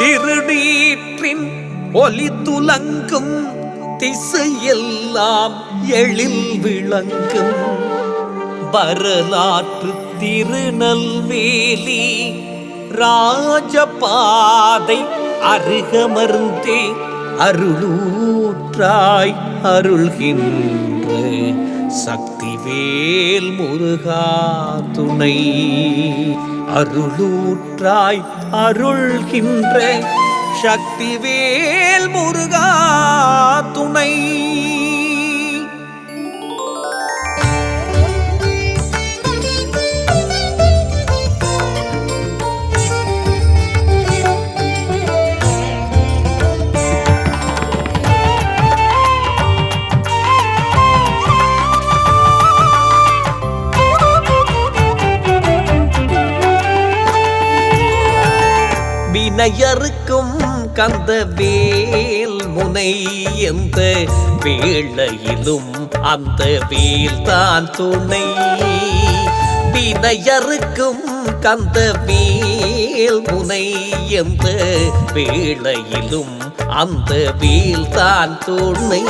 திருநீற்றின் ஒலி துலங்கும் திசையெல்லாம் எழில் விளங்கும் வரலாற்று திருநெல்வேலி ராஜபாதை அருகமர்ந்தே அருளூற்றாய் அருள்கின்ற சக்திவேல் முருகா துணை. அருளூற்றாய் அருள்கின்ற சக்திவேல் முருகா துணை. வினையறுக்கும் கந்த வேல் முனை எந்த வேளையிலும் அந்த வேல் தான் துணை. வினையறுக்கும் கந்த வேல் முனை எந்த வேளையிலும் அந்த வேல் தான் துணை.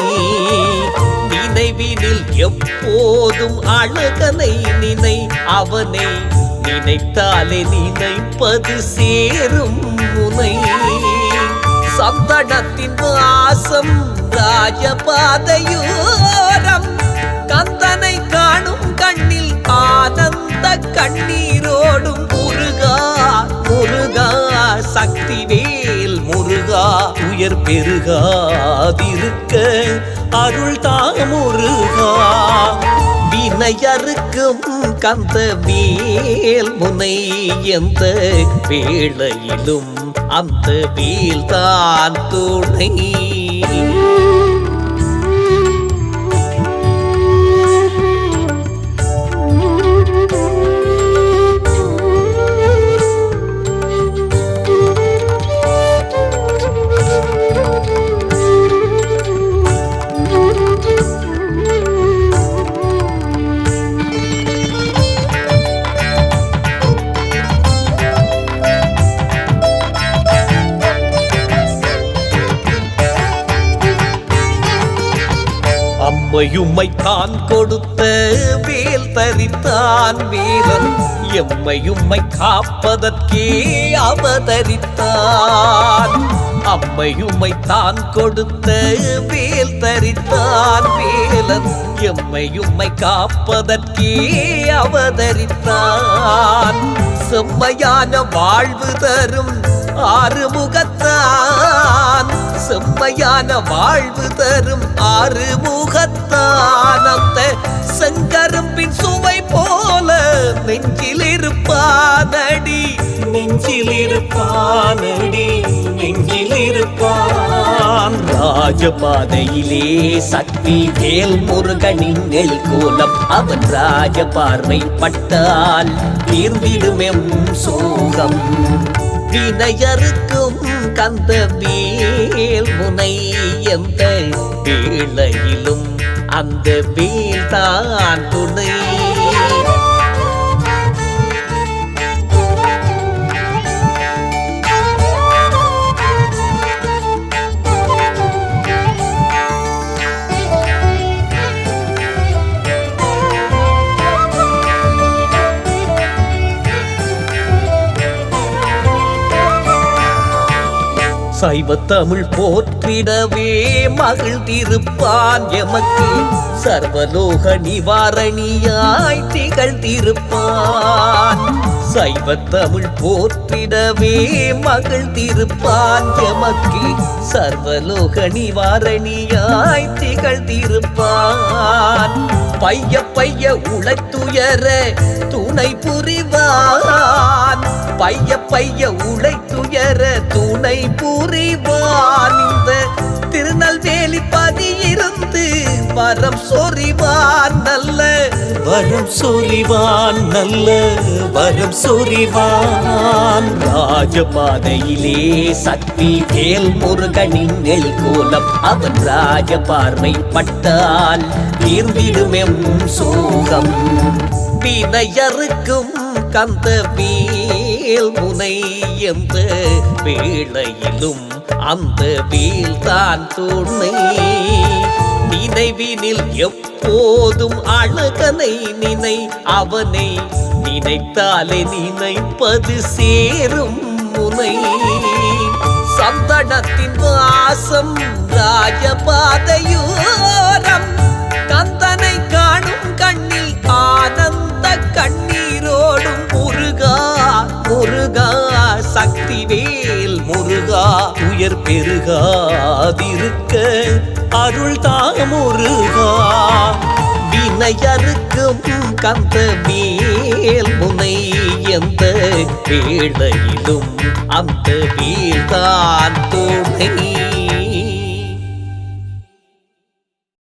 நினைவினில் எப்போதும் அழகனை நினை, அவனை நினைத்தாலே நினைப்பது சேரும் முனை. சந்தனத்தின் வாசம் ராஜபாதையோரம் கந்தனை காணும் கண்ணில் ஆனந்த கண்ணீரோடும் முருகா முருகா சக்திவேல் முருகா. உயர் பெருகாதிருக்க அருள் முருகா. வினையறுக்கும் கந்த வேல் முனை எந்த வேளையிலும் அந்த வேல் தான் துணை. அம்மையும்மை தான் கொடுத்த வேல் தரித்தான் வீரன், எம்மையும்மை காப்பதற்கே அவதரித்தான். அம்மையும்மை தான் கொடுத்த வேல் தரித்தான் வேலன், எம்மையும்மை காப்பதற்கே அவதரித்தான். செம்மையான வாழ்வு தரும் ஆறுமுகத்தான், செம்மையான வாழ்வு தரும் ஆறுமுகத்தான். அந்த செங்கரும்பின் சுவை போல நெஞ்சில் இருப்பானடி, நெஞ்சில் இருப்பானடி, நெஞ்சில் இருப்பான். ராஜபாதையிலே சக்தி வேல் முருகனின் நெல் கோலம், அவன் ராஜ பார்வை பட்டால் தீர்ந்திடுமெம் சோகம். வினையறுக்கும் கந்த வேல் முனை எந்த வேளையிலும் அந்த வேல் தான் துணை. சைவ தமிழ் போற்றிடவே மகிழ்ந்திருப்பான் எமக்கு, சர்வலோக நிவாரணியாய் திகழ்ந்திருப்பான். சைவ தமிழ் போற்றிடவே மகிழ்ந்திருப்பான் எமக்கு, சர்வலோக நிவாரணியாய் திகழ்ந்திருப்பான். பைய பைய உழைத்துயர துணை புரிவான், பைய பைய உழைத்துயர துணை புரிவான். இந்த திருநெல்வேலி பதியிருந்து வரம் சொரிவான் நல்ல வரம் சொரிவான், நல்ல வரம் சொரிவான். ராஜபாதையிலே சக்தி வேல் முருகனின் நெல் கோலம், அவன் ராஜ பார்வை பட்டால் தீர்ந்திடுமெம் சோகம். வினையறுக்கும் கந்த வேல் முனை எந்த வேளையிலும் அந்த வேல்தான் துணை. நினைவினில் எப்போதும் அழகனை நினை, அவனை நினைத்தாலே நினைப்பது சேரும் முனை. சந்தனத்தின் வாசம் ராஜபாதையோரம், கந்தனை காணும் கண்ணில் ஆனந்த கண்ணீரோடும். முருகா முருகா சக்திவேல் முருகா, உயர் பெருகாதிருக்க அருள் முருகா. வினையறுக்கும் கந்த வேல் முனை எந்த வேளையிலும் அந்த வேல்தான் துணை.